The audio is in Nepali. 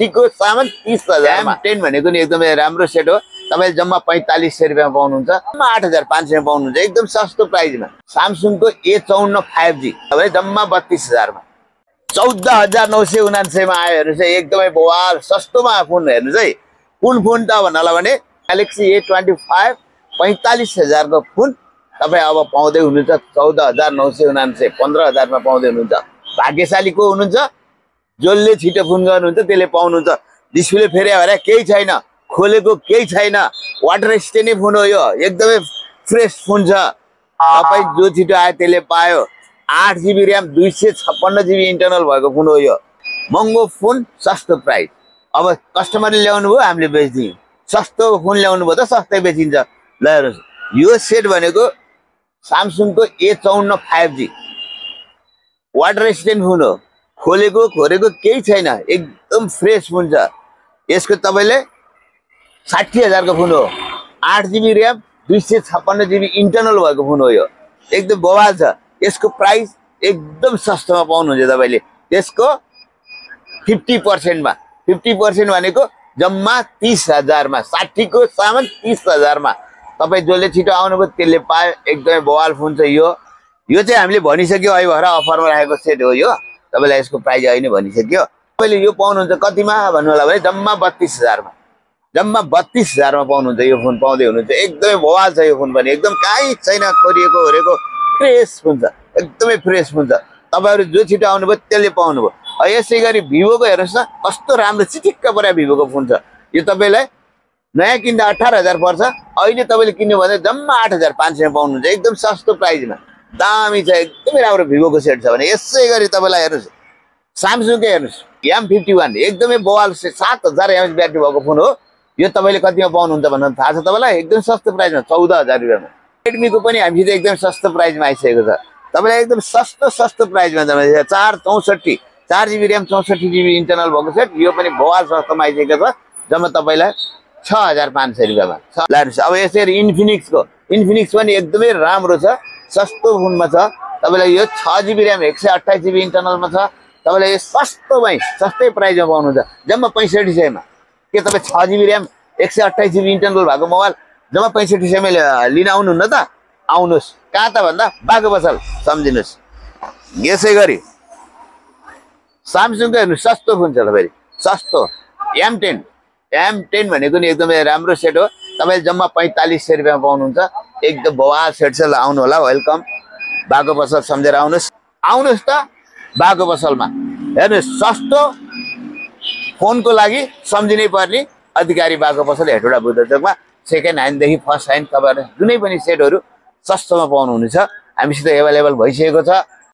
60 को सामान 30,000 मा। M10 भनेको नि एकदमै राम्रो सेट हो। तपाईले जम्मा 4500 रुपैयाँमा पाउनुहुन्छ। जम्मा 8500 मा पाउनुहुन्छ एकदम सस्तो प्राइसमा। Samsung को A54 5G तपाईले जम्मा 32000 मा। 14999 मा आयो हेर्नुस् है, एकदमै बवाल सस्तोमा फोन हेर्नुस् है। कुन फोन त भन्नला भने Galaxy A25 45000 को फोन तपाई अब पाउँदै हुनुहुन्छ 14999 15000 मा पाउँदै हुनुहुन्छ। भाग्यशाली को हुनुहुन्छ जसले छिटो फोन गर्नुहुन्छ त्यसले पाउनुहुन्छ। डिस्प्ले फेर्या भरे केही छैन, खोलेको केही छैन, वाटर स्टेन्डै फोन हो यो, एकदमै फ्रेश फोन छ। तपाई जो छिटो आयो त्यसले पायो। 8GB RAM 256GB इन्टरनल भएको फोन हो यो। महँगो फोन सस्तो प्राइस। अब कस्टमरले ल्याउनु भयो हामीले बेच्दियौ। सस्तो फोन ल्याउनु भयो त सस्तै बेचिन्छ। ल हेर्नुस् यो सेट भनेको Samsung को A54 5G water stand phone हो। खोलेको खोरेको केही छैन, एकदम फ्रेस फोन छ। यसको तपाईले 60000 को फोन हो। 8GB RAM 256GB इन्टरनल भएको फोन हो यो। एकदम बवाल छ। यसको प्राइस एकदम सस्तोमा पाउनुहुन्छ तपाईले। त्यसको 50% मा 50% भनेको जम्मा 30000 मा। 60 को सामान 30000 मा। तपाई जसले छिटो आउनुभयो त्यसले पायो। एकदमै बवाल फोन छ यो। यो चाहिँ हामीले भनिसक्यो अहिले भएर अफरमा राखेको सेट हो यो। तपाईलाई यसको प्राइस अहिले भनिसक्यो। तपाईले यो पाउनुहुन्छ कतिमा भन्नु होला भने जम्मा 32000 मा। जम्मा 32000 मा पाउनुहुन्छ यो फोन पाउँदै हुनुहुन्छ। एकदमै बवाल छ यो फोन पनि। एकदम काहीँ छैन कोरिएको होरेको फ्रेस फोन छ। एकदमै फ्रेस फोन छ। तपाईहरु जो छिटो आउनुभयो त्यसले पाउनुभयो। यसै गरी Vivo को हेर्नुस् न कस्तो राम्रो चिटिक्क पर्या Vivo को फोन छ। यो तपाईलाई नयाँ किन्दा 18000 पर्छ। अहिले तपाईले किन्नु भने जम्मा 8500 मा पाउनुहुन्छ एकदम सस्तो प्राइसमा। दामी छ एकदमै राम्रो Vivo को सेट छ भने। यसै गरी तपाईलाई हेर्नुस् Samsung को हेर्नुस् M51 एकदमै बवाल 7000 mAh ब्याट्री भएको फोन हो। यो तपाईले कतिमा पाउनुहुन्छ भन्नु थाहा छ तपाईलाई? एकदम सस्तो प्राइसमा 14000 रुपैयाँमा। Redmi को पनि हामीसित एकदम सस्तो प्राइसमा आइसकेको छ। तपाईलाई एकदम सस्तो प्राइसमा तपाईले 464 4GB RAM 64GB इन्टरनल भएको सेट यो पनि बवाल सस्तोमा आइसकेको छ। जम्मा तपाईलाई 6500 रुपैयाँमा। ल हेर्नुस् अब यसरी Infinix पनि एकदमै राम्रो छ। सस्तो फोनमा छ। तपाईलाई यो 6GB RAM 128GB इन्टरनलमा छ। तपाईलाई यो सस्तै प्राइसमा पाउनुहुन्छ जम्मा 6500 मा। के तपाई 6GB RAM 128GB इन्टरनल भएको मोबाइल जम्मा 6500 मा लिन आउनुहुन्न त? आउनुस्। कहाँ त भन्दा बागो बसल सम्झिनुस्। यसै गरी Samsung को हेर्नुस् सस्तो फोन छ तपाईले। सस्तो M10 भनेको नि एकदमै राम्रो सेट हो। तपाईले जम्मा 4500 रुपैयाँमा पाउनुहुन्छ। एकदम बवाल सेट छ। आउनु होला वेलकम। बागो बसल सम्झेर आउनुस् त बागो बसलमा। हेर्नुस् सस्तो फोनको लागि सम्झिनै पर्ने अधिकारी बागो बसल हेटौडा बुद्धचोकमा। सेकेन्ड ह्यान्ड देखि फर्स्ट ह्यान्ड तपाईहरु जुनै पनि सेटहरु सस्तोमा पाउनुहुनेछ। हामीसित अवेलेबल भइसकेको छ।